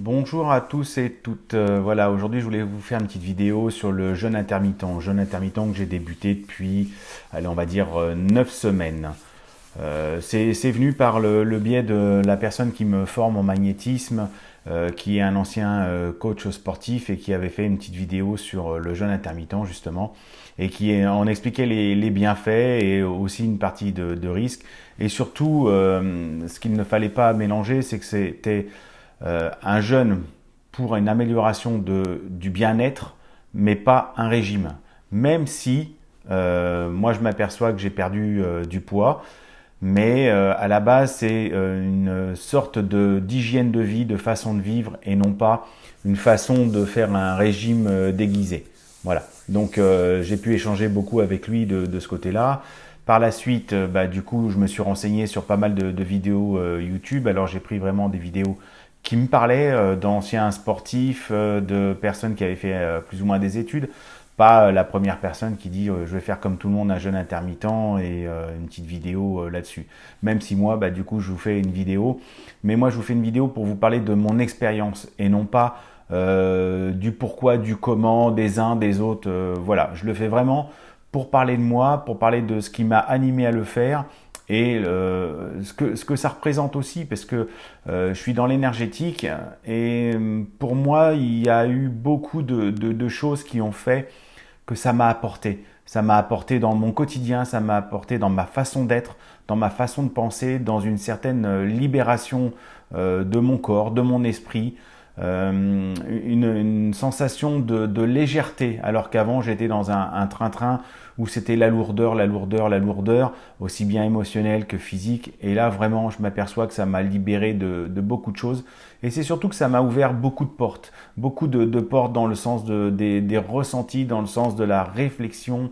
Bonjour à tous et toutes. Voilà, aujourd'hui je voulais vous faire une petite vidéo sur le jeûne intermittent. Jeûne intermittent que j'ai débuté depuis, allez, on va dire 9 semaines. C'est venu par le biais de la personne qui me forme en magnétisme, qui est un ancien coach sportif et qui avait fait une petite vidéo sur le jeûne intermittent justement, et qui en expliquait les bienfaits et aussi une partie de risques. Et surtout, ce qu'il ne fallait pas mélanger, c'est que c'était un jeûne pour une amélioration du bien-être, mais pas un régime. Même si moi je m'aperçois que j'ai perdu du poids, mais à la base c'est une sorte d'hygiène de vie, de façon de vivre, et non pas une façon de faire un régime déguisé. Voilà, donc j'ai pu échanger beaucoup avec lui de ce côté-là. Par la suite, du coup, je me suis renseigné sur pas mal de vidéos YouTube. Alors j'ai pris vraiment des vidéos qui me parlaient d'anciens sportifs, de personnes qui avaient fait plus ou moins des études. Pas la première personne qui dit je vais faire comme tout le monde un jeûne intermittent et une petite vidéo là-dessus. Même si moi, du coup, je vous fais une vidéo. Mais moi, je vous fais une vidéo pour vous parler de mon expérience et non pas du pourquoi, du comment, des uns, des autres. Voilà, je le fais vraiment pour parler de moi, pour parler de ce qui m'a animé à le faire et ce que ça représente aussi, parce que je suis dans l'énergétique et pour moi, il y a eu beaucoup de choses qui ont fait que ça m'a apporté. Ça m'a apporté dans mon quotidien, ça m'a apporté dans ma façon d'être, dans ma façon de penser, dans une certaine libération de mon corps, de mon esprit, une sensation de légèreté, alors qu'avant j'étais dans un train-train où c'était la lourdeur, la lourdeur, la lourdeur, aussi bien émotionnelle que physique. Et là vraiment je m'aperçois que ça m'a libéré de beaucoup de choses. Et c'est surtout que ça m'a ouvert beaucoup de portes dans le sens des ressentis, dans le sens de la réflexion,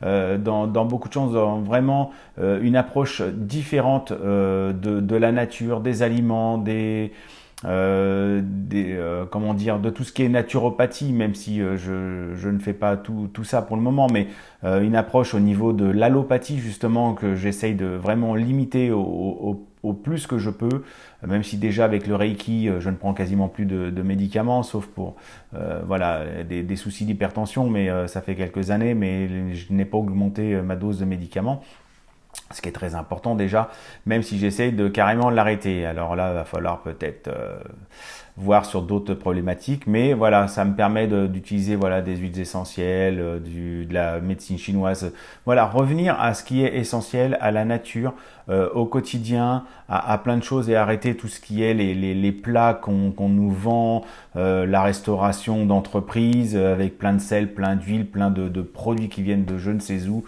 dans beaucoup de choses, dans vraiment une approche différente de la nature, des aliments, comment dire, de tout ce qui est naturopathie, même si je ne fais pas tout ça pour le moment, mais une approche au niveau de l'allopathie justement que j'essaye de vraiment limiter au plus que je peux, même si déjà avec le Reiki je ne prends quasiment plus de médicaments, sauf pour voilà, des soucis d'hypertension, mais ça fait quelques années, mais je n'ai pas augmenté ma dose de médicaments. Ce qui est très important déjà, même si j'essaye de carrément l'arrêter. Alors là, il va falloir peut-être voir sur d'autres problématiques, mais voilà, ça me permet d'utiliser voilà, des huiles essentielles, de la médecine chinoise. Voilà, revenir à ce qui est essentiel, à la nature, au quotidien, à plein de choses, et arrêter tout ce qui est les plats qu'on nous vend, la restauration d'entreprise avec plein de sel, plein d'huile, plein de produits qui viennent de je ne sais où.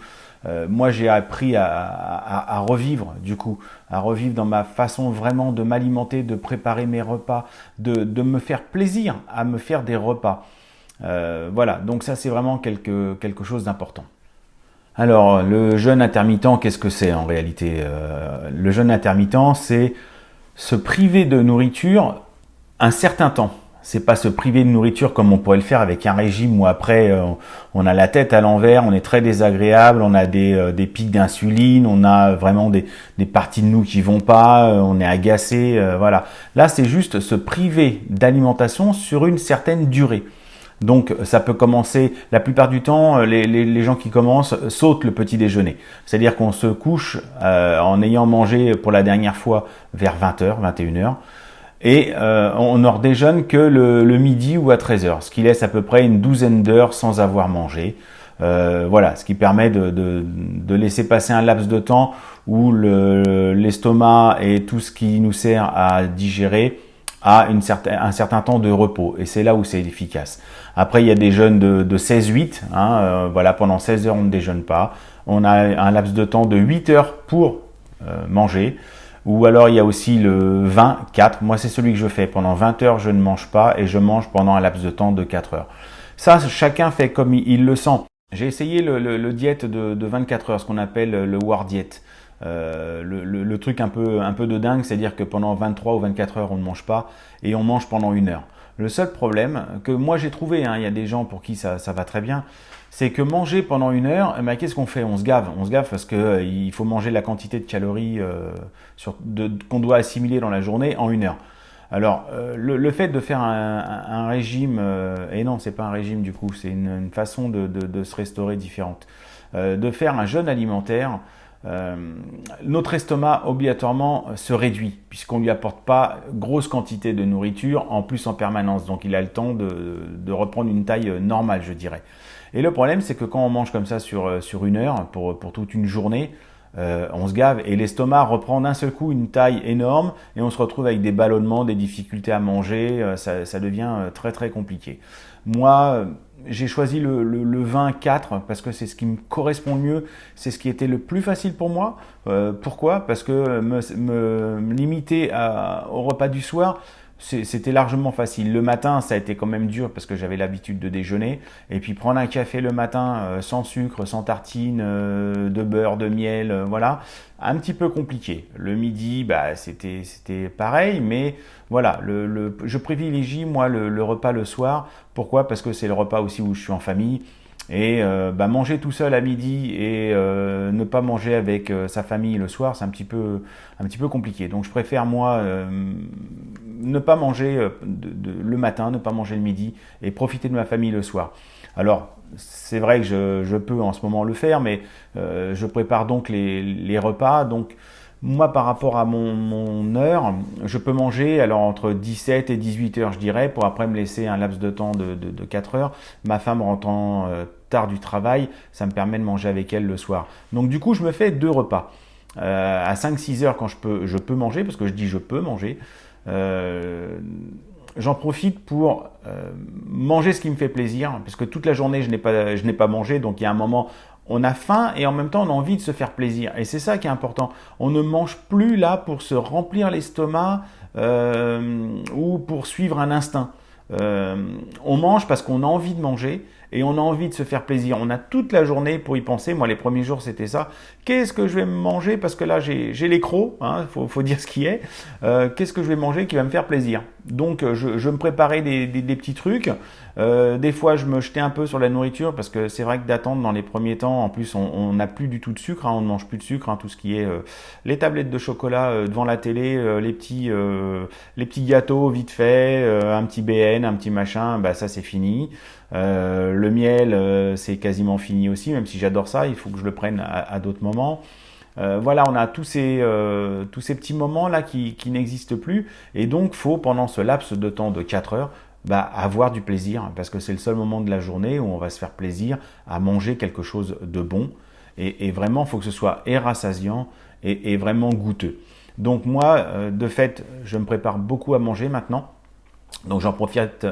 Moi j'ai appris à revivre du coup, à revivre dans ma façon vraiment de m'alimenter, de préparer mes repas, de me faire plaisir à me faire des repas. Voilà, donc ça c'est vraiment quelque chose d'important. Alors le jeûne intermittent, qu'est-ce que c'est en réalité? Le jeûne intermittent, c'est se priver de nourriture un certain temps. C'est pas se priver de nourriture comme on pourrait le faire avec un régime où après on a la tête à l'envers, on est très désagréable, on a des pics d'insuline, on a vraiment des parties de nous qui vont pas, on est agacé, voilà. Là c'est juste se priver d'alimentation sur une certaine durée. Donc ça peut commencer, la plupart du temps, les gens qui commencent sautent le petit déjeuner. C'est-à-dire qu'on se couche en ayant mangé pour la dernière fois vers 20h, 21h. Et on ne redéjeune que le midi ou à 13h, ce qui laisse à peu près une douzaine d'heures sans avoir mangé. Voilà, ce qui permet de laisser passer un laps de temps où l'estomac et tout ce qui nous sert à digérer a un certain temps de repos. Et c'est là où c'est efficace. Après, il y a des jeûnes de 16-8. Voilà, pendant 16 heures, on ne déjeune pas. On a un laps de temps de 8 heures pour manger. Ou alors il y a aussi le 20-4, moi c'est celui que je fais, pendant 20 heures je ne mange pas et je mange pendant un laps de temps de 4 heures. Ça, chacun fait comme il le sent. J'ai essayé le diète de 24 heures, ce qu'on appelle le war diet. Le truc un peu de dingue, c'est-à-dire que pendant 23 ou 24 heures on ne mange pas et on mange pendant 1 heure. Le seul problème que moi j'ai trouvé, il y a des gens pour qui ça va très bien, c'est que manger pendant 1 heure, qu'est-ce qu'on fait? On se gave parce que il faut manger la quantité de calories qu'on doit assimiler dans la journée en 1 heure. Alors, le fait de faire un régime, et non, c'est pas un régime du coup, c'est une façon de se restaurer différente. De faire un jeûne alimentaire, notre estomac obligatoirement se réduit puisqu'on ne lui apporte pas grosse quantité de nourriture en plus en permanence. Donc il a le temps de reprendre une taille normale, je dirais. Et le problème, c'est que quand on mange comme ça sur une heure, pour toute une journée, on se gave et l'estomac reprend d'un seul coup une taille énorme et on se retrouve avec des ballonnements, des difficultés à manger, ça devient très très compliqué. Moi, j'ai choisi le 20-4 parce que c'est ce qui me correspond le mieux, c'est ce qui était le plus facile pour moi. Pourquoi? Parce que me limiter au repas du soir, c'était largement facile. Le matin, ça a été quand même dur parce que j'avais l'habitude de déjeuner. Et puis prendre un café le matin sans sucre, sans tartine, de beurre, de miel, voilà, un petit peu compliqué. Le midi, bah, c'était pareil, mais voilà, je privilégie moi le repas le soir. Pourquoi? Parce que c'est le repas aussi où je suis en famille. Et bah, manger tout seul à midi et ne pas manger avec sa famille le soir, c'est un petit peu compliqué. Donc je préfère moi ne pas manger le matin, ne pas manger le midi et profiter de ma famille le soir. Alors c'est vrai que je peux en ce moment le faire, mais je prépare donc les repas. Donc moi, par rapport à mon heure, je peux manger alors entre 17 et 18 heures, je dirais, pour après me laisser un laps de temps de 4 heures. Ma femme rentrant tard du travail, ça me permet de manger avec elle le soir. Donc du coup, je me fais 2 repas. À 5-6 heures, quand je peux manger, parce que je dis je peux manger, j'en profite pour manger ce qui me fait plaisir, parce que toute la journée, je n'ai pas mangé, donc il y a un moment on a faim et en même temps on a envie de se faire plaisir. Et c'est ça qui est important. On ne mange plus là pour se remplir l'estomac ou pour suivre un instinct. On mange parce qu'on a envie de manger et on a envie de se faire plaisir. On a toute la journée pour y penser. Moi, les premiers jours, c'était ça. Qu'est-ce que je vais manger? Parce que là, j'ai les crocs, hein, faut dire ce qui est. Qu'est-ce que je vais manger qui va me faire plaisir? Donc, je me préparais des petits trucs. Des fois, je me jetais un peu sur la nourriture parce que c'est vrai que d'attendre dans les premiers temps, en plus, on n'a plus du tout de sucre. Hein, on ne mange plus de sucre. Hein, tout ce qui est les tablettes de chocolat devant la télé, les petits gâteaux vite fait, un petit BN, un petit machin, bah ça c'est fini. Le miel, c'est quasiment fini aussi, même si j'adore ça, il faut que je le prenne à d'autres moments. Voilà, on a tous ces petits moments-là qui n'existent plus. Et donc, faut pendant ce laps de temps de 4 heures, bah, avoir du plaisir, parce que c'est le seul moment de la journée où on va se faire plaisir à manger quelque chose de bon. Et vraiment, il faut que ce soit rassasiant et vraiment goûteux. Donc moi, de fait, je me prépare beaucoup à manger maintenant. Donc j'en profite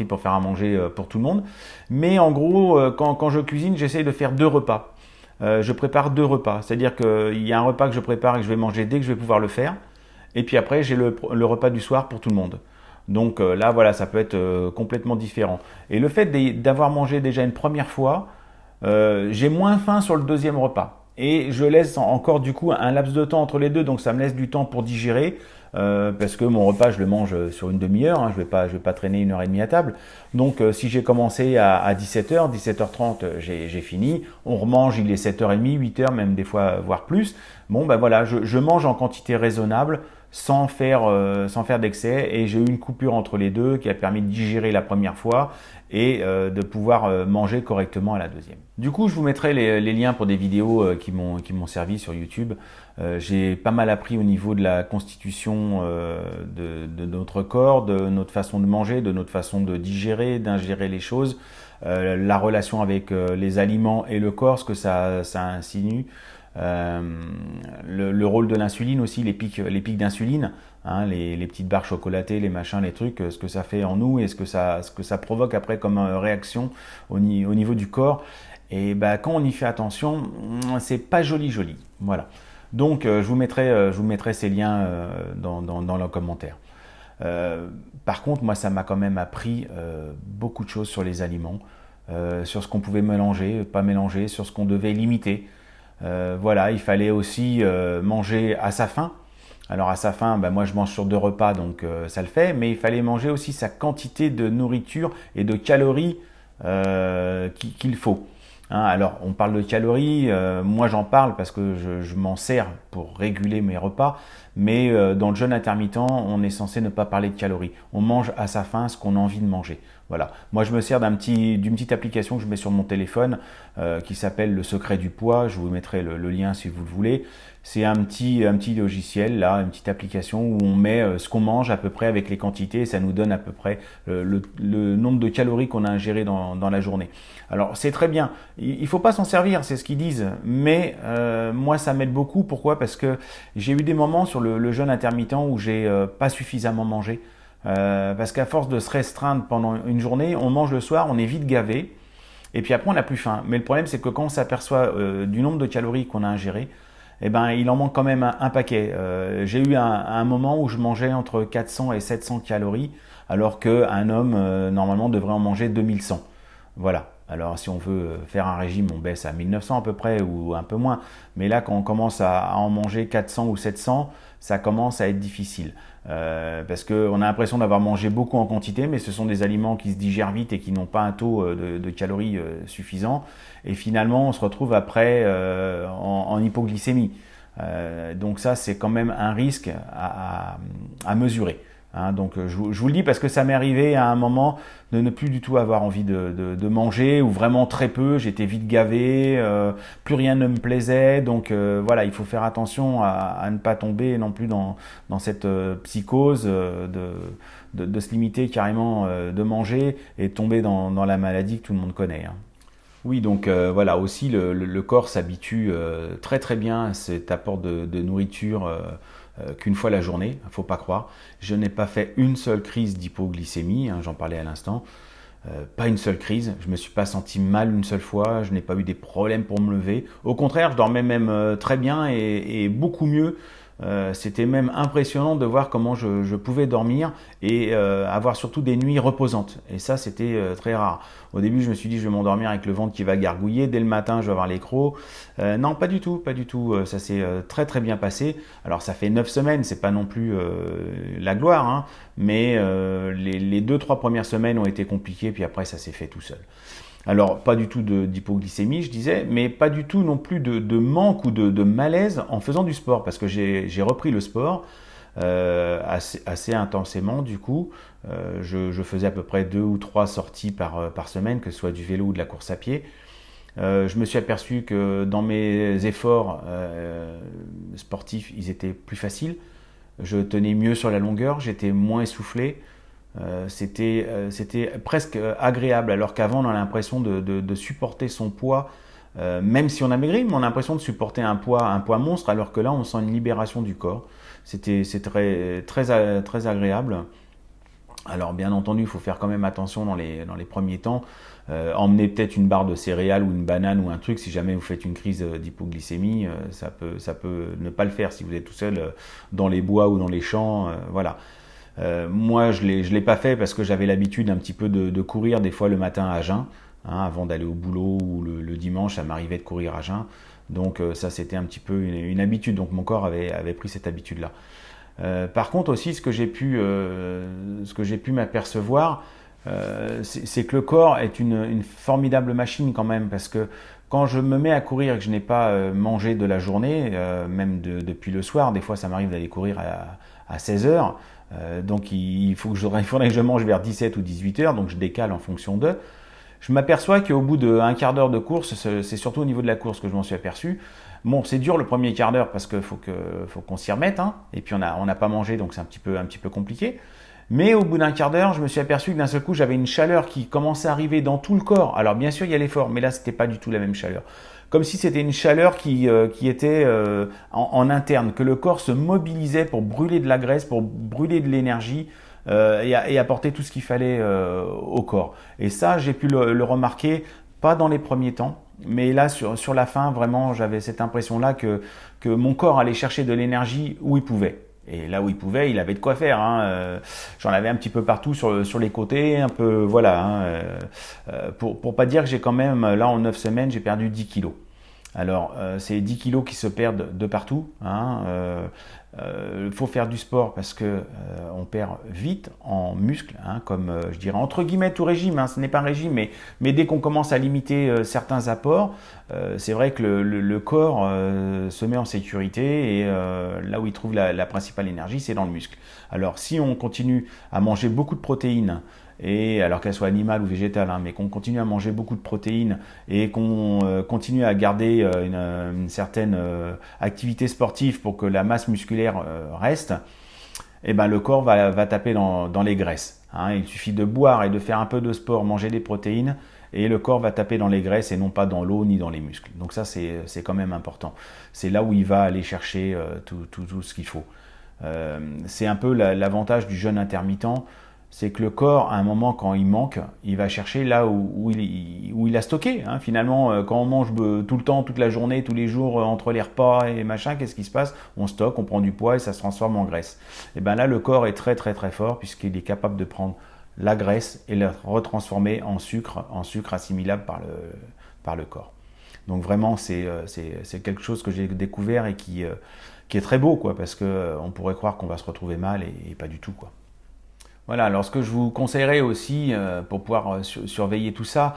pour faire à manger pour tout le monde. Mais en gros, quand je cuisine, j'essaye de faire 2 repas. Je prépare 2 repas. C'est-à-dire qu'il y a un repas que je prépare et que je vais manger dès que je vais pouvoir le faire. Et puis après, j'ai le repas du soir pour tout le monde. Donc là, voilà, ça peut être complètement différent. Et le fait d'avoir mangé déjà une première fois, j'ai moins faim sur le deuxième repas. Et je laisse encore du coup un laps de temps entre les deux, donc ça me laisse du temps pour digérer. Parce que mon repas, je le mange sur une demi-heure, hein, je vais pas traîner 1 heure et demie à table. Donc si j'ai commencé à 17h, 17h30, j'ai fini, on remange, il est 7h30, 8h, même des fois, voire plus. Bon, ben voilà, je mange en quantité raisonnable, sans faire d'excès, et j'ai eu une coupure entre les deux qui a permis de digérer la première fois et de pouvoir manger correctement à la deuxième. Du coup, je vous mettrai les liens pour des vidéos qui m'ont servi sur YouTube. J'ai pas mal appris au niveau de la constitution de notre corps, de notre façon de manger, de notre façon de digérer, d'ingérer les choses, la relation avec les aliments et le corps, ce que ça insinue. Le rôle de l'insuline aussi, les pics d'insuline, hein, les petites barres chocolatées, les machins, les trucs, ce que ça fait en nous et ce que ça provoque après comme réaction au niveau du corps. Et bah, quand on y fait attention, c'est pas joli. Voilà. Donc je vous mettrai ces liens dans le commentaire. Par contre, moi, ça m'a quand même appris beaucoup de choses sur les aliments, sur ce qu'on pouvait mélanger, pas mélanger, sur ce qu'on devait limiter. Voilà, il fallait aussi manger à sa faim. Alors à sa faim, ben moi je mange sur 2 repas, donc ça le fait, mais il fallait manger aussi sa quantité de nourriture et de calories qu'il faut. Hein, alors, on parle de calories, moi j'en parle parce que je m'en sers pour réguler mes repas, mais dans le jeûne intermittent, on est censé ne pas parler de calories. On mange à sa faim ce qu'on a envie de manger. Voilà. Moi, je me sers d'une petite application que je mets sur mon téléphone qui s'appelle Le Secret du Poids. Je vous mettrai le lien si vous le voulez. C'est un petit logiciel, là, une petite application où on met ce qu'on mange à peu près avec les quantités et ça nous donne à peu près le nombre de calories qu'on a ingéré dans la journée. Alors, c'est très bien. Il faut pas s'en servir, c'est ce qu'ils disent. Mais moi, ça m'aide beaucoup. Pourquoi? Parce que j'ai eu des moments sur le jeûne intermittent où j'ai pas suffisamment mangé. Parce qu'à force de se restreindre pendant une journée, on mange le soir, on est vite gavé, et puis après on n'a plus faim. Mais le problème c'est que quand on s'aperçoit du nombre de calories qu'on a ingéré, eh ben, il en manque quand même un paquet. J'ai eu un moment où je mangeais entre 400 et 700 calories, alors qu'un homme normalement devrait en manger 2100. Voilà. Alors si on veut faire un régime, on baisse à 1900 à peu près ou un peu moins. Mais là, quand on commence à en manger 400 ou 700, ça commence à être difficile. Parce qu'on a l'impression d'avoir mangé beaucoup en quantité, mais ce sont des aliments qui se digèrent vite et qui n'ont pas un taux de calories suffisant. Et finalement, on se retrouve après en hypoglycémie. Donc ça, c'est quand même un risque à mesurer. Hein, donc je vous le dis parce que ça m'est arrivé à un moment de ne plus du tout avoir envie de manger ou vraiment très peu, j'étais vite gavé, plus rien ne me plaisait, donc voilà, il faut faire attention à ne pas tomber non plus dans cette psychose de se limiter carrément de manger et de tomber dans la maladie que tout le monde connaît. Hein. Oui, donc voilà, aussi le corps s'habitue très très bien à cet apport de nourriture qu'une fois la journée, il ne faut pas croire. Je n'ai pas fait une seule crise d'hypoglycémie, hein, j'en parlais à l'instant, pas une seule crise, je ne me suis pas senti mal une seule fois, je n'ai pas eu des problèmes pour me lever. Au contraire, je dormais même très bien et beaucoup mieux. C'était même impressionnant de voir comment je pouvais dormir et avoir surtout des nuits reposantes. Et ça, c'était très rare. Au début, je me suis dit, je vais m'endormir avec le ventre qui va gargouiller. Dès le matin, je vais avoir les crocs. Non, pas du tout, pas du tout. Ça s'est très très bien passé. Alors, ça fait 9 semaines, c'est pas non plus la gloire, hein, mais les 2-3 premières semaines ont été compliquées, puis après, ça s'est fait tout seul. Alors, pas du tout d'hypoglycémie, je disais, mais pas du tout non plus de manque ou de malaise en faisant du sport, parce que j'ai repris le sport assez intensément du coup. Je faisais à peu près 2 ou 3 sorties par semaine, que ce soit du vélo ou de la course à pied. Je me suis aperçu que dans mes efforts sportifs, ils étaient plus faciles. Je tenais mieux sur la longueur, j'étais moins essoufflé. C'était presque agréable, alors qu'avant on a l'impression de supporter son poids, même si on a maigri, mais on a l'impression de supporter un poids monstre, alors que là on sent une libération du corps. C'est très agréable. Alors bien entendu, il faut faire quand même attention dans les premiers temps. Emmenez peut-être une barre de céréales ou une banane ou un truc si jamais vous faites une crise d'hypoglycémie. Ça peut ne pas le faire si vous êtes tout seul dans les bois ou dans les champs. Voilà. Moi, je l'ai pas fait parce que j'avais l'habitude un petit peu de courir des fois le matin à jeun, hein, avant d'aller au boulot ou le dimanche, ça m'arrivait de courir à jeun. Donc ça, c'était un petit peu une habitude. Donc mon corps avait pris cette habitude-là. Par contre aussi, ce que j'ai pu m'apercevoir, c'est que le corps est une formidable machine quand même, parce que quand je me mets à courir et que je n'ai pas mangé de la journée, depuis le soir, des fois ça m'arrive d'aller courir à 16 heures, donc il faudrait que je mange vers 17 ou 18 heures, donc je décale en fonction d'eux. Je m'aperçois qu'au bout d'un quart d'heure de course, c'est surtout au niveau de la course que je m'en suis aperçu. Bon, c'est dur le premier quart d'heure parce qu'il faut qu'on s'y remette, hein, et puis on n'a pas mangé, donc c'est un petit peu compliqué. Mais au bout d'un quart d'heure, je me suis aperçu que d'un seul coup, j'avais une chaleur qui commençait à arriver dans tout le corps. Alors bien sûr, il y a l'effort, mais là, c'était pas du tout la même chaleur. Comme si c'était une chaleur qui était en interne, que le corps se mobilisait pour brûler de la graisse, pour brûler de l'énergie et apporter tout ce qu'il fallait au corps. Et ça, j'ai pu le remarquer, pas dans les premiers temps, mais là, sur la fin, vraiment, j'avais cette impression-là que mon corps allait chercher de l'énergie où il pouvait. Et là où il pouvait, il avait de quoi faire. Hein. J'en avais un petit peu partout sur les côtés, un peu, voilà. Hein. Pour pas dire que j'ai quand même, là en 9 semaines, j'ai perdu 10 kilos. Alors, c'est 10 kilos qui se perdent de partout. Faut faire du sport parce que on perd vite en muscles, comme je dirais entre guillemets tout régime. Ce n'est pas un régime, mais dès qu'on commence à limiter certains apports, c'est vrai que le corps se met en sécurité et là où il trouve la principale énergie, c'est dans le muscle. Alors, si on continue à manger beaucoup de protéines, et alors qu'elle soit animale ou végétale, mais qu'on continue à manger beaucoup de protéines et qu'on continue à garder une certaine activité sportive pour que la masse musculaire reste, et ben le corps va taper dans les graisses. Il suffit de boire et de faire un peu de sport, manger des protéines, et le corps va taper dans les graisses et non pas dans l'eau ni dans les muscles. Donc ça, c'est quand même important. C'est là où il va aller chercher tout ce qu'il faut. C'est un peu l'avantage du jeûne intermittent, c'est que le corps, à un moment, quand il manque, il va chercher là où il a stocké. Finalement, quand on mange tout le temps, toute la journée, tous les jours, entre les repas et machin, qu'est-ce qui se passe? On stocke, on prend du poids et ça se transforme en graisse. Et bien là, le corps est très très très fort puisqu'il est capable de prendre la graisse et la retransformer en sucre assimilable par le corps. Donc vraiment, c'est quelque chose que j'ai découvert et qui est très beau, quoi, parce qu'on pourrait croire qu'on va se retrouver mal et pas du tout, quoi. Voilà, alors ce que je vous conseillerais aussi pour pouvoir surveiller tout ça,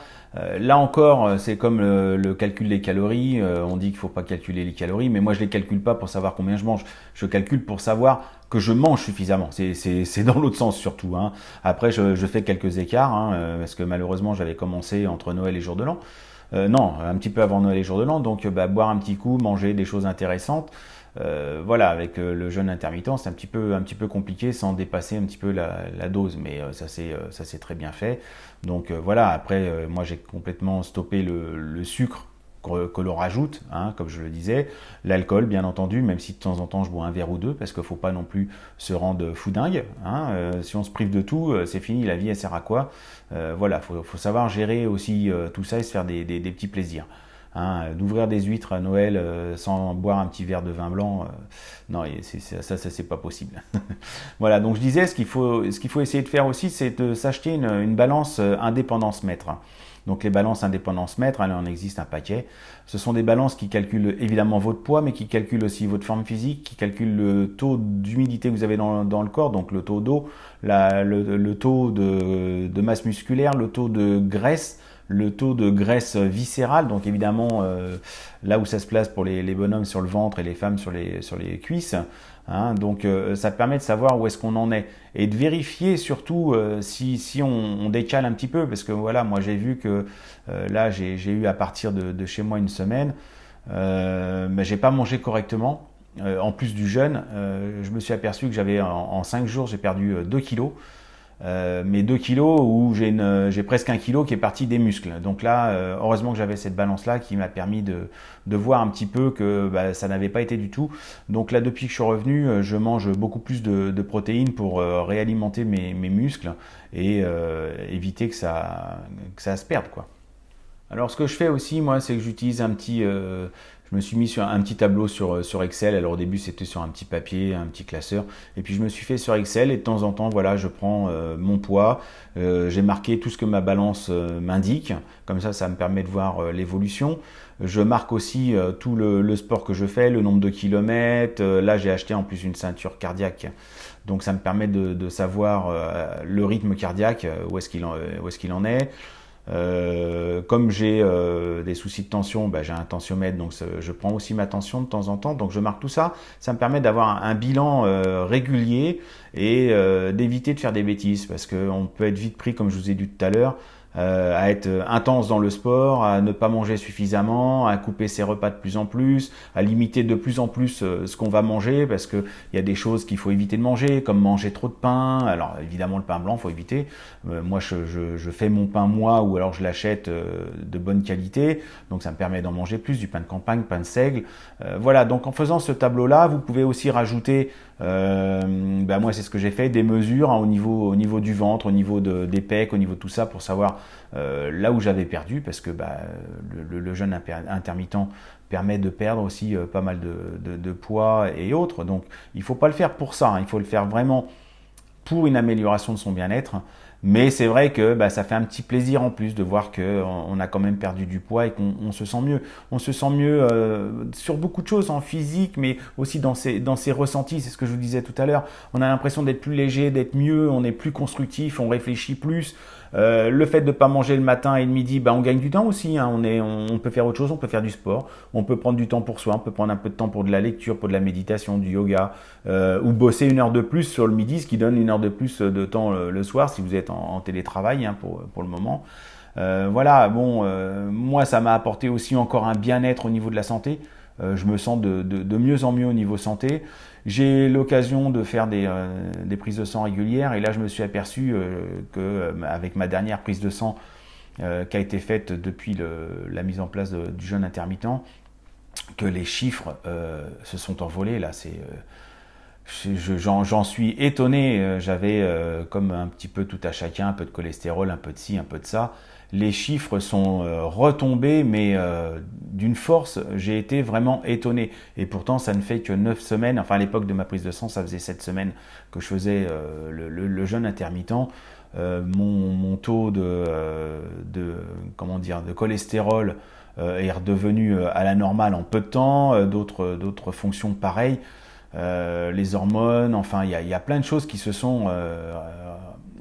là encore, c'est comme le calcul des calories. On dit qu'il ne faut pas calculer les calories, mais moi je ne les calcule pas pour savoir combien je mange. Je calcule pour savoir que je mange suffisamment. C'est dans l'autre sens surtout. Après, je fais quelques écarts, parce que malheureusement j'avais commencé entre Noël et Jour de l'An. Non, un petit peu avant Noël et Jour de l'An, donc boire un petit coup, manger des choses intéressantes. Voilà, avec le jeûne intermittent, c'est un petit peu compliqué sans dépasser un petit peu la dose, mais ça c'est très bien fait. Donc voilà, après moi j'ai complètement stoppé le sucre que l'on rajoute, comme je le disais, l'alcool bien entendu, même si de temps en temps je bois un verre ou deux, parce qu'il ne faut pas non plus se rendre foudingue. Si on se prive de tout, c'est fini, la vie elle sert à quoi? Voilà, faut savoir gérer aussi tout ça et se faire des petits plaisirs. D'ouvrir des huîtres à Noël sans boire un petit verre de vin blanc, non, ça c'est pas possible. Voilà, donc je disais, ce qu'il faut essayer de faire aussi, c'est de s'acheter une balance indépendance mètre. Donc les balances indépendance mètre, il en existe un paquet. Ce sont des balances qui calculent évidemment votre poids, mais qui calculent aussi votre forme physique, qui calculent le taux d'humidité que vous avez dans le corps, donc le taux d'eau, le taux de masse musculaire, le taux de graisse, le taux de graisse viscérale, donc évidemment là où ça se place pour les bonhommes sur le ventre et les femmes sur les cuisses. Donc ça permet de savoir où est-ce qu'on en est et de vérifier surtout si on décale un petit peu, parce que voilà, moi j'ai vu que là j'ai eu à partir de chez moi une semaine, j'ai pas mangé correctement. En plus du jeûne, je me suis aperçu que j'avais en 5 jours j'ai perdu 2 kilos. Mais 2 kilos où j'ai presque 1 kilo qui est parti des muscles. Donc là, heureusement que j'avais cette balance-là qui m'a permis de voir un petit peu que ça n'avait pas été du tout. Donc là, depuis que je suis revenu, je mange beaucoup plus de protéines pour réalimenter mes muscles et éviter que ça se perde, quoi. Alors ce que je fais aussi, moi, c'est que j'utilise je me suis mis sur un petit tableau sur Excel. Alors au début c'était sur un petit papier, un petit classeur, et puis je me suis fait sur Excel et de temps en temps voilà, je prends mon poids, j'ai marqué tout ce que ma balance m'indique, comme ça me permet de voir l'évolution. Je marque aussi tout le sport que je fais, le nombre de kilomètres. Là j'ai acheté en plus une ceinture cardiaque, donc ça me permet de savoir le rythme cardiaque, où est-ce qu'il en est. Comme j'ai des soucis de tension, j'ai un tensiomètre, donc je prends aussi ma tension de temps en temps, donc je marque tout ça. Ça me permet d'avoir un bilan régulier et d'éviter de faire des bêtises, parce qu'on peut être vite pris, comme je vous ai dit tout à l'heure, à être intense dans le sport, à ne pas manger suffisamment, à couper ses repas de plus en plus, à limiter de plus en plus ce qu'on va manger, parce que il y a des choses qu'il faut éviter de manger, comme manger trop de pain. Alors évidemment le pain blanc faut éviter. Moi je fais mon pain moi, ou alors je l'achète de bonne qualité, donc ça me permet d'en manger plus, du pain de campagne, pain de seigle. Voilà, donc en faisant ce tableau là, vous pouvez aussi rajouter, moi c'est ce que j'ai fait, des mesures au niveau du ventre, au niveau des pecs, au niveau de tout ça, pour savoir là où j'avais perdu, parce que le jeûne intermittent permet de perdre aussi pas mal de poids et autres. Donc il ne faut pas le faire pour ça, il faut le faire vraiment pour une amélioration de son bien-être. Mais c'est vrai que ça fait un petit plaisir en plus de voir qu'on a quand même perdu du poids et qu'on se sent mieux. On se sent mieux sur beaucoup de choses, en physique, mais aussi dans ses ressentis. C'est ce que je vous disais tout à l'heure. On a l'impression d'être plus léger, d'être mieux, on est plus constructif, on réfléchit plus. Le fait de ne pas manger le matin et le midi, on gagne du temps aussi. Hein. On peut faire autre chose, on peut faire du sport, on peut prendre du temps pour soi, on peut prendre un peu de temps pour de la lecture, pour de la méditation, du yoga, ou bosser 1 heure de plus sur le midi, ce qui donne 1 heure de plus de temps le soir si vous êtes en télétravail pour le moment. Voilà, moi ça m'a apporté aussi encore un bien-être au niveau de la santé. Je me sens de mieux en mieux au niveau santé. J'ai l'occasion de faire des prises de sang régulières et là je me suis aperçu qu'avec ma dernière prise de sang qui a été faite depuis la mise en place du jeûne intermittent, que les chiffres se sont envolés. Là, j'en suis étonné. J'avais comme un petit peu tout à chacun, un peu de cholestérol, un peu de ci, un peu de ça. Les chiffres sont retombés, mais d'une force, j'ai été vraiment étonné. Et pourtant, ça ne fait que 9 semaines. Enfin, à l'époque de ma prise de sang, ça faisait 7 semaines que je faisais le jeûne intermittent. Mon taux de cholestérol est redevenu à la normale en peu de temps. D'autres fonctions pareilles. Les hormones, enfin, il y a plein de choses qui se sont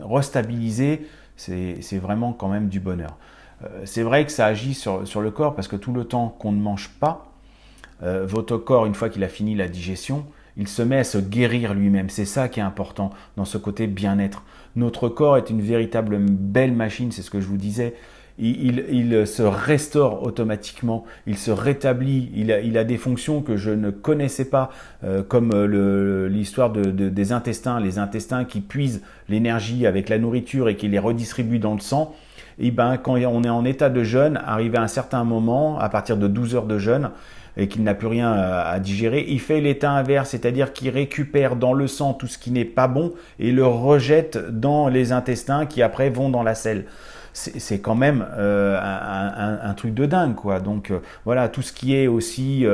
restabilisées. C'est vraiment quand même du bonheur. C'est vrai que ça agit sur le corps parce que tout le temps qu'on ne mange pas, votre corps, une fois qu'il a fini la digestion, il se met à se guérir lui-même. C'est ça qui est important dans ce côté bien-être. Notre corps est une véritable belle machine, c'est ce que je vous disais. Il se restaure automatiquement, il se rétablit, il a des fonctions que je ne connaissais pas, comme l'histoire des intestins, les intestins qui puisent l'énergie avec la nourriture et qui les redistribuent dans le sang. Et quand on est en état de jeûne, arrivé à un certain moment, à partir de 12 heures de jeûne, et qu'il n'a plus rien à digérer, il fait l'état inverse, c'est-à-dire qu'il récupère dans le sang tout ce qui n'est pas bon et le rejette dans les intestins qui après vont dans la selle. C'est quand même un truc de dingue, quoi. Donc voilà, tout ce qui est aussi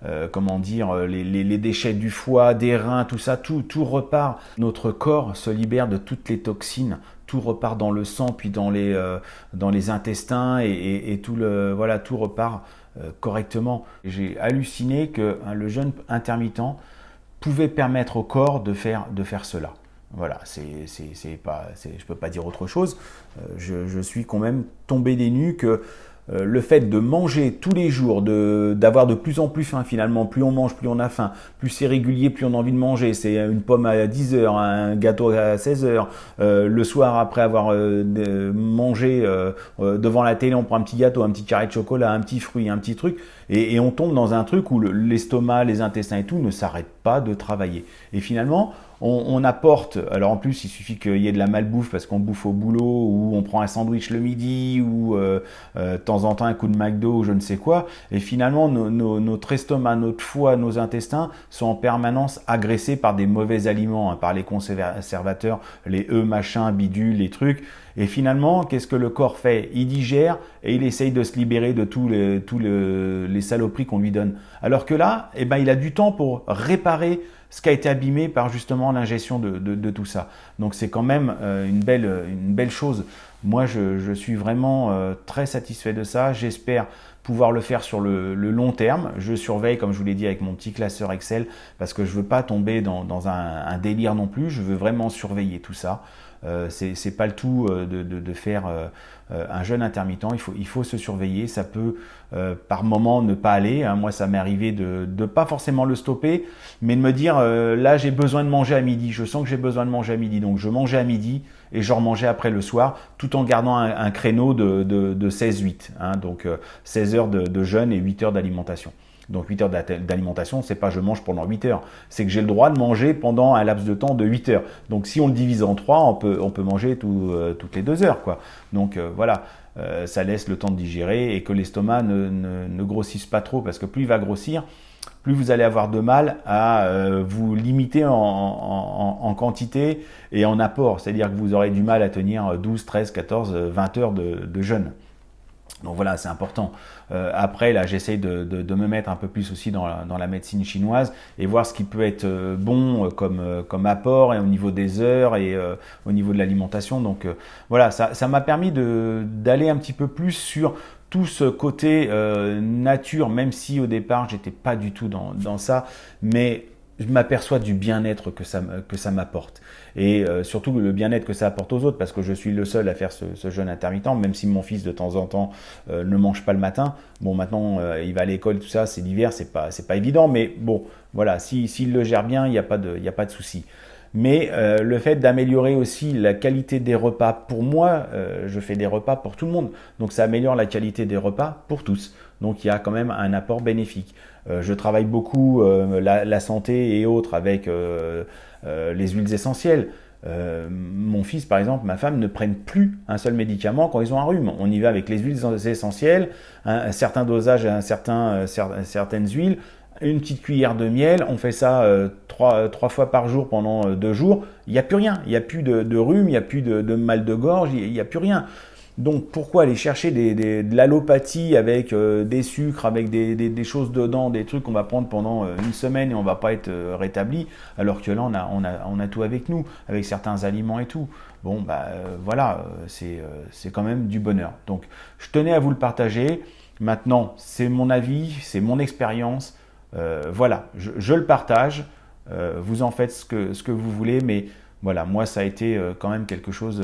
les déchets du foie, des reins, tout ça, tout repart. Notre corps se libère de toutes les toxines, tout repart dans le sang, puis dans les intestins et tout repart correctement. J'ai halluciné que le jeûne intermittent pouvait permettre au corps de faire cela. Voilà, je peux pas dire autre chose. Je suis quand même tombé des nues que le fait de manger tous les jours, d'avoir de plus en plus faim finalement, plus on mange, plus on a faim, plus c'est régulier, plus on a envie de manger. C'est une pomme à 10 heures, un gâteau à 16 heures. Le soir, après avoir mangé devant la télé, on prend un petit gâteau, un petit carré de chocolat, un petit fruit, un petit truc. Et on tombe dans un truc où l'estomac, les intestins et tout ne s'arrêtent pas de travailler. Et finalement, on apporte, alors en plus il suffit qu'il y ait de la malbouffe parce qu'on bouffe au boulot ou on prend un sandwich le midi ou de temps en temps un coup de McDo ou je ne sais quoi, et finalement notre estomac, notre foie, nos intestins sont en permanence agressés par des mauvais aliments, par les conservateurs, les machins, bidules, les trucs, et finalement qu'est-ce que le corps fait? Il digère et il essaye de se libérer de tous les saloperies qu'on lui donne, alors que là, il a du temps pour réparer ce qui a été abîmé par justement l'ingestion de tout ça. Donc c'est quand même une belle chose. Moi, je suis vraiment très satisfait de ça. J'espère pouvoir le faire sur le long terme. Je surveille, comme je vous l'ai dit, avec mon petit classeur Excel, parce que je ne veux pas tomber dans un délire non plus. Je veux vraiment surveiller tout ça. C'est pas le tout de faire un jeûne intermittent. Il faut se surveiller. Ça peut par moment ne pas aller. Hein. Moi, ça m'est arrivé de pas forcément le stopper, mais de me dire là, j'ai besoin de manger à midi. Je sens que j'ai besoin de manger à midi, donc je mangeais à midi et je remangeais après le soir, tout en gardant un créneau de 16-8. Hein. Donc 16 heures de jeûne et 8 heures d'alimentation. Donc 8 heures d'alimentation, c'est pas je mange pendant 8 heures, c'est que j'ai le droit de manger pendant un laps de temps de 8 heures. Donc si on le divise en 3, on peut manger toutes les 2 heures, quoi. Donc voilà, ça laisse le temps de digérer et que l'estomac ne grossisse pas trop, parce que plus il va grossir, plus vous allez avoir de mal à vous limiter en quantité et en apport. C'est-à-dire que vous aurez du mal à tenir 12, 13, 14, 20 heures de jeûne. Donc voilà, c'est important. Après, là, j'essaye de me mettre un peu plus aussi dans la médecine chinoise et voir ce qui peut être bon comme apport et au niveau des heures et au niveau de l'alimentation. Donc voilà, ça m'a permis d'aller un petit peu plus sur tout ce côté nature, même si au départ, j'étais pas du tout dans ça. Mais je m'aperçois du bien-être que ça m'apporte. Et surtout le bien-être que ça apporte aux autres, parce que je suis le seul à faire ce jeûne intermittent, même si mon fils de temps en temps ne mange pas le matin. Bon, maintenant il va à l'école, tout ça, c'est l'hiver, c'est pas évident, mais bon, voilà, s'il le gère bien, il n'y a pas de souci. Mais le fait d'améliorer aussi la qualité des repas, pour moi, je fais des repas pour tout le monde, donc ça améliore la qualité des repas pour tous. Donc il y a quand même un apport bénéfique. Je travaille beaucoup la santé et autres avec les huiles essentielles. Mon fils, par exemple, ma femme ne prennent plus un seul médicament quand ils ont un rhume. On y va avec les huiles essentielles, un certain dosage, certaines huiles, une petite cuillère de miel. On fait ça trois fois par jour pendant 2 jours. Il n'y a plus rien. Il n'y a plus de rhume, il n'y a plus de mal de gorge, il n'y a plus rien. Donc pourquoi aller chercher de l'allopathie avec des sucres, avec des choses dedans, des trucs qu'on va prendre pendant une semaine et on va pas être rétabli, alors que là on a tout avec nous, avec certains aliments et tout. Bon bah voilà, c'est quand même du bonheur. Donc je tenais à vous le partager. Maintenant c'est mon avis, c'est mon expérience. Voilà, je le partage. Vous en faites ce que vous voulez, mais voilà, moi ça a été quand même quelque chose,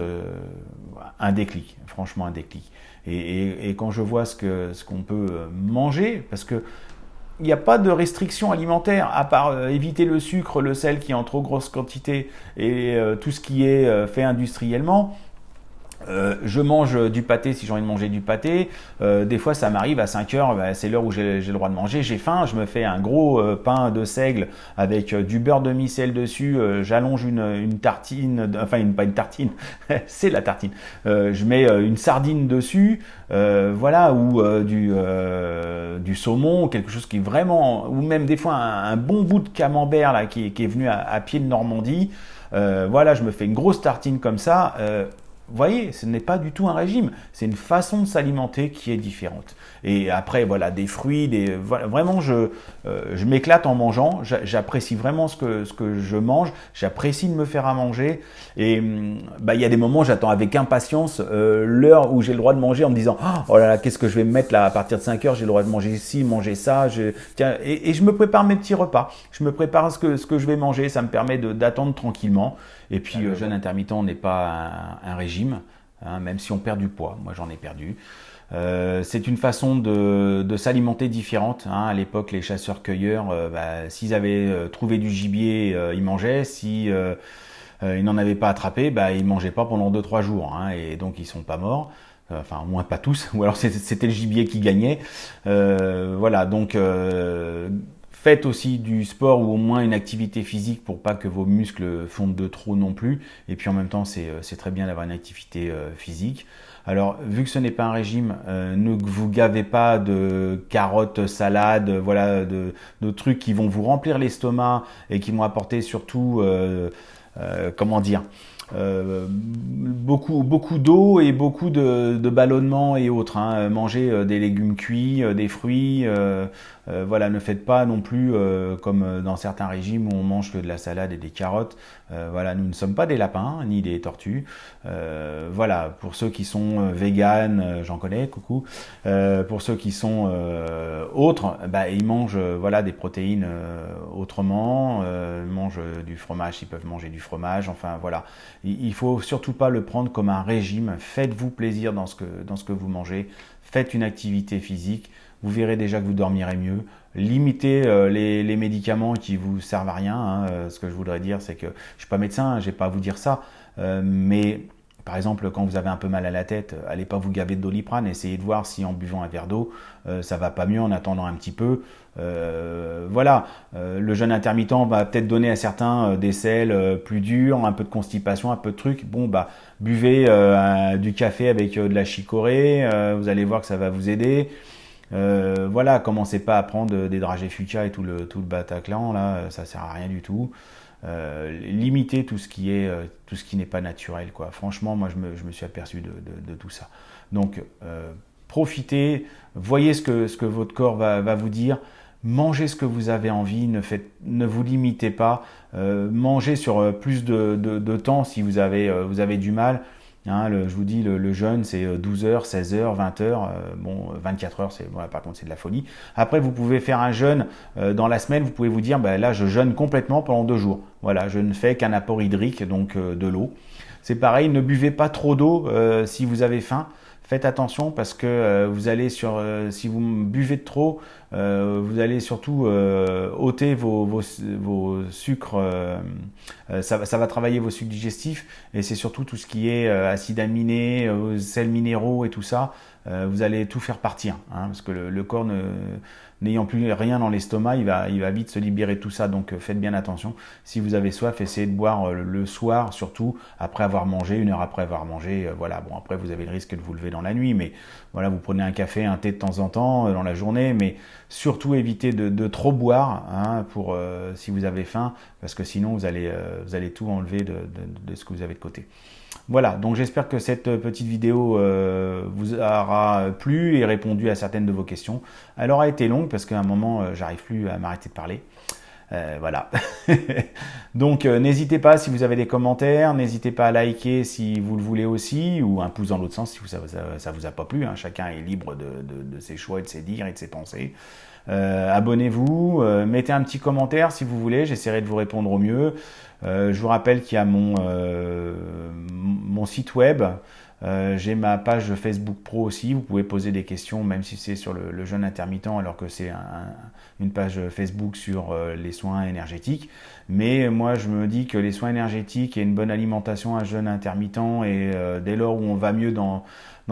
un déclic, franchement un déclic. Et quand je vois ce qu'on peut manger, parce que il n'y a pas de restriction alimentaire, à part éviter le sucre, le sel qui est en trop grosse quantité et tout ce qui est fait industriellement. Je mange du pâté si j'ai envie de manger du pâté. Des fois, ça m'arrive à 5 heures, bah, c'est l'heure où j'ai le droit de manger. J'ai faim, je me fais un gros pain de seigle avec du beurre demi-sel dessus. J'allonge une tartine, enfin pas une tartine, c'est la tartine. Je mets une sardine dessus, voilà, ou du saumon, quelque chose qui est vraiment, ou même des fois un bon bout de camembert là qui est venu à pied de Normandie. Voilà, je me fais une grosse tartine comme ça. Vous voyez, ce n'est pas du tout un régime, c'est une façon de s'alimenter qui est différente. Et après, voilà, des fruits, voilà, vraiment, je m'éclate en mangeant, j'apprécie vraiment ce que je mange, j'apprécie de me faire à manger. Et bah, il y a des moments, où j'attends avec impatience l'heure où j'ai le droit de manger en me disant oh là là, qu'est-ce que je vais me mettre là à partir de 5 heures, j'ai le droit de manger ci, manger ça. Tiens, et je me prépare mes petits repas, je me prépare ce que je vais manger, ça me permet d'attendre tranquillement. Et puis, jeûne intermittent n'est pas un régime, hein, même si on perd du poids. Moi, j'en ai perdu. C'est une façon de s'alimenter différente. Hein. À l'époque, les chasseurs-cueilleurs, bah, s'ils avaient trouvé du gibier, ils mangeaient. Si ils n'en avaient pas attrapé, bah, ils mangeaient pas pendant 2-3 jours. Hein, et donc, ils sont pas morts. Enfin, au moins pas tous. Ou alors, c'était le gibier qui gagnait. Voilà, donc... faites aussi du sport ou au moins une activité physique pour pas que vos muscles fondent de trop non plus. Et puis en même temps, c'est très bien d'avoir une activité physique. Alors, vu que ce n'est pas un régime, ne vous gavez pas de carottes, salades, voilà, de trucs qui vont vous remplir l'estomac et qui vont apporter surtout, comment dire, beaucoup d'eau et beaucoup de ballonnement et autres. Hein. Mangez des légumes cuits, des fruits. Voilà, ne faites pas non plus comme dans certains régimes où on mange que de la salade et des carottes. Voilà, nous ne sommes pas des lapins ni des tortues. Voilà, pour ceux qui sont véganes, j'en connais, coucou. Pour ceux qui sont autres, bah, ils mangent voilà des protéines autrement. Ils mangent du fromage s'ils peuvent manger du fromage. Enfin voilà, il faut surtout pas le prendre comme un régime. Faites-vous plaisir dans ce que vous mangez. Faites une activité physique. Vous verrez déjà que vous dormirez mieux. Limitez les médicaments qui vous servent à rien. Hein. Ce que je voudrais dire, c'est que je ne suis pas médecin, je n'ai pas à vous dire ça. Mais par exemple, quand vous avez un peu mal à la tête, allez pas vous gaver de Doliprane. Essayez de voir si en buvant un verre d'eau, ça va pas mieux en attendant un petit peu. Voilà, le jeûne intermittent va peut-être donner à certains des selles plus dures, un peu de constipation, un peu de trucs. Bon, bah, buvez du café avec de la chicorée. Vous allez voir que ça va vous aider. Voilà, commencez pas à prendre des dragées fuca et tout le Bataclan, là, ça sert à rien du tout. Limitez tout ce qui n'est pas naturel, quoi. Franchement, moi, je me suis aperçu de tout ça. Donc, profitez, voyez ce que votre corps va vous dire. Mangez ce que vous avez envie, ne vous limitez pas, mangez sur plus de temps si vous avez du mal. Hein, je vous dis, le jeûne, c'est 12 heures, 16 heures, 20 heures, bon, 24 heures, par contre, c'est de la folie. Après, vous pouvez faire un jeûne dans la semaine, vous pouvez vous dire, ben, là, je jeûne complètement pendant 2 jours. Voilà, je ne fais qu'un apport hydrique, donc de l'eau. C'est pareil, ne buvez pas trop d'eau si vous avez faim. Faites attention parce que vous allez si vous buvez de trop, vous allez surtout ôter vos sucres, ça va travailler vos sucres digestifs et c'est surtout tout ce qui est acides aminés, sels minéraux et tout ça, vous allez tout faire partir, hein, parce que le corps n'ayant plus rien dans l'estomac, il va vite se libérer de tout ça, donc faites bien attention. Si vous avez soif, essayez de boire le soir, surtout après avoir mangé, 1 heure après avoir mangé, voilà. Bon, après vous avez le risque de vous lever dans la nuit, mais voilà, vous prenez un café, un thé de temps en temps dans la journée, mais surtout évitez de trop boire, hein, si vous avez faim, parce que sinon vous allez tout enlever de ce que vous avez de côté. Voilà, donc j'espère que cette petite vidéo vous aura plu et répondu à certaines de vos questions. Elle aura été longue parce qu'à un moment, j'arrive plus à m'arrêter de parler. Voilà. Donc n'hésitez pas si vous avez des commentaires, n'hésitez pas à liker si vous le voulez aussi, ou un pouce dans l'autre sens si ça vous a pas plu, hein. Chacun est libre de ses choix et de ses dires et de ses pensées. Abonnez-vous, mettez un petit commentaire si vous voulez, j'essaierai de vous répondre au mieux. Je vous rappelle qu'il y a mon site web, j'ai ma page Facebook Pro aussi, vous pouvez poser des questions même si c'est sur le jeûne intermittent alors que c'est une page Facebook sur les soins énergétiques. Mais moi je me dis que les soins énergétiques et une bonne alimentation, un jeûne intermittent et dès lors où on va mieux dans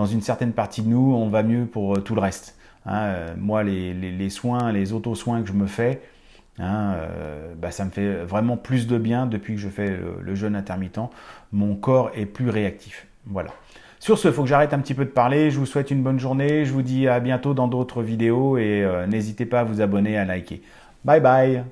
une certaine partie de nous, on va mieux pour tout le reste. Hein, moi les soins, les auto-soins que je me fais, hein, ça me fait vraiment plus de bien depuis que je fais le jeûne intermittent. Mon corps est plus réactif. Voilà. Sur ce, il faut que j'arrête un petit peu de parler. Je vous souhaite une bonne journée. Je vous dis à bientôt dans d'autres vidéos et n'hésitez pas à vous abonner, à liker. Bye bye.